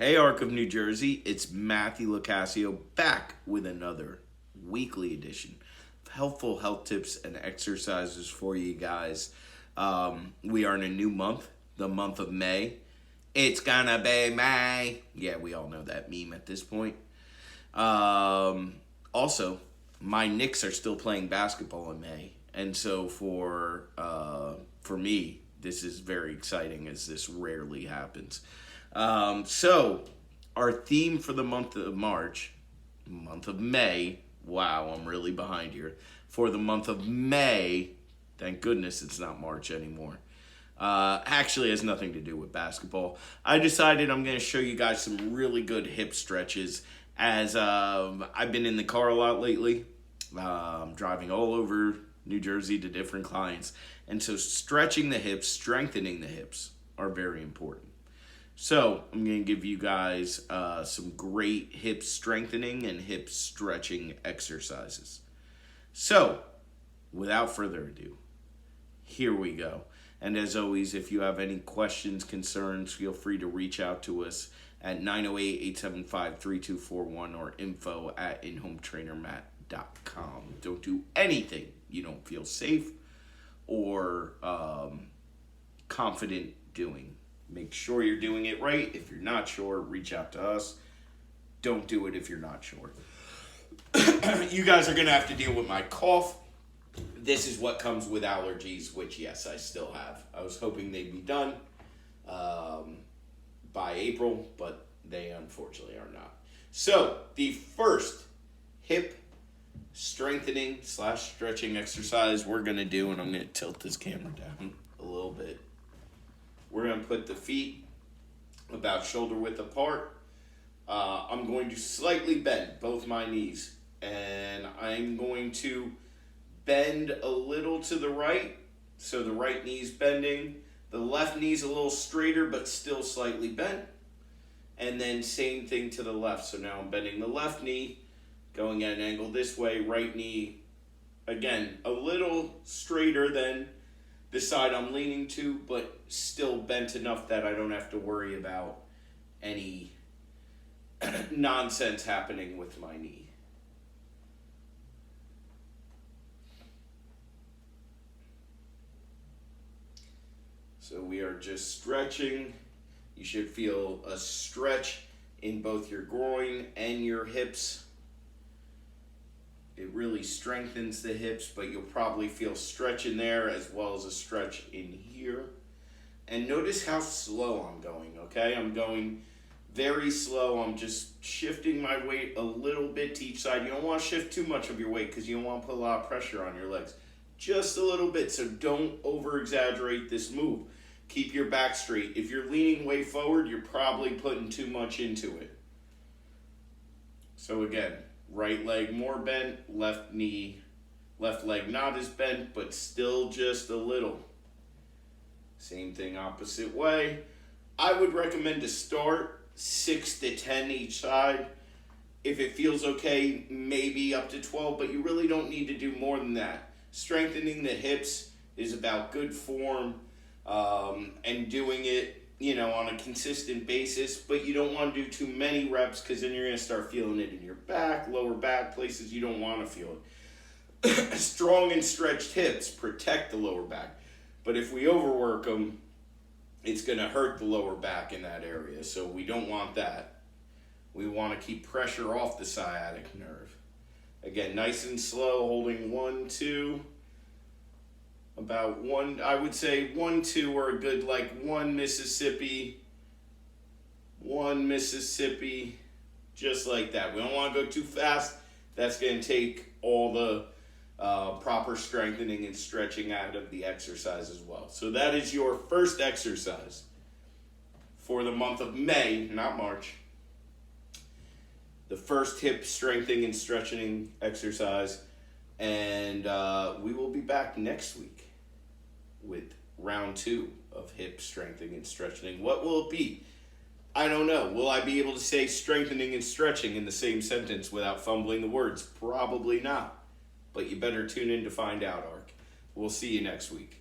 Hey, Arc of New Jersey, it's Matthew Locasio back with another weekly edition of helpful health tips and exercises for you guys. We are in a new month, the month of May. It's gonna be May. Yeah, we all know that meme at this point. Also, my Knicks are still playing basketball in May, and so for me, this is very exciting as this rarely happens. So our theme for the month of May. Wow, I'm really behind here. For the month of May, thank goodness it's not March anymore. Actually has nothing to do with basketball. I decided I'm going to show you guys some really good hip stretches as I've been in the car a lot lately. Driving all over New Jersey to different clients. And so stretching the hips, strengthening the hips are very important. So I'm going to give you guys some great hip strengthening and hip stretching exercises. So without further ado, here we go. And as always, if you have any questions, concerns, feel free to reach out to us at 908-875-3241 or info@inhometrainermatt.com. Don't do anything you don't feel safe or confident doing. Make sure you're doing it right. If you're not sure, reach out to us. Don't do it if you're not sure. You guys are going to have to deal with my cough. This is what comes with allergies, which, yes, I still have. I was hoping they'd be done by April, but they unfortunately are not. So, the first hip strengthening / stretching exercise we're going to do, and I'm going to tilt this camera down a little bit. We're going to put the feet about shoulder width apart. I'm going to slightly bend both my knees. And I'm going to bend a little to the right. So the right knee's bending. The left knee's a little straighter but still slightly bent. And then same thing to the left. So now I'm bending the left knee, going at an angle this way. Right knee, again, a little straighter than the side I'm leaning to, but still bent enough that I don't have to worry about any nonsense happening with my knee. So we are just stretching. You should feel a stretch in both your groin and your hips. It really strengthens the hips, but you'll probably feel stretch in there as well as a stretch in here. And notice how slow I'm going, okay? I'm going very slow. I'm just shifting my weight a little bit to each side. You don't want to shift too much of your weight because you don't want to put a lot of pressure on your legs. Just a little bit, so don't over-exaggerate this move. Keep your back straight. If you're leaning way forward, you're probably putting too much into it. So again, right leg more bent, left leg not as bent, but still just a little. Same thing opposite way. I would recommend to start 6 to 10 each side. If it feels okay, maybe up to 12, but you really don't need to do more than that. Strengthening the hips is about good form and doing it, on a consistent basis, but you don't want to do too many reps because then you're going to start feeling it in your back, lower back, places you don't want to feel it. Strong and stretched hips protect the lower back, but if we overwork them, it's going to hurt the lower back in that area, so we don't want that. We want to keep pressure off the sciatic nerve. Again, nice and slow, holding 1, 2, about 1, I would say 1, 2 are a good, like 1 Mississippi, just like that. We don't want to go too fast. That's going to take all the proper strengthening and stretching out of the exercise as well. So that is your first exercise for the month of May, not March. The first hip strengthening and stretching exercise. And we will be back next week with round 2 of hip strengthening and stretching. What will it be? I don't know. Will I be able to say strengthening and stretching in the same sentence without fumbling the words? Probably not. But you better tune in to find out, Ark. We'll see you next week.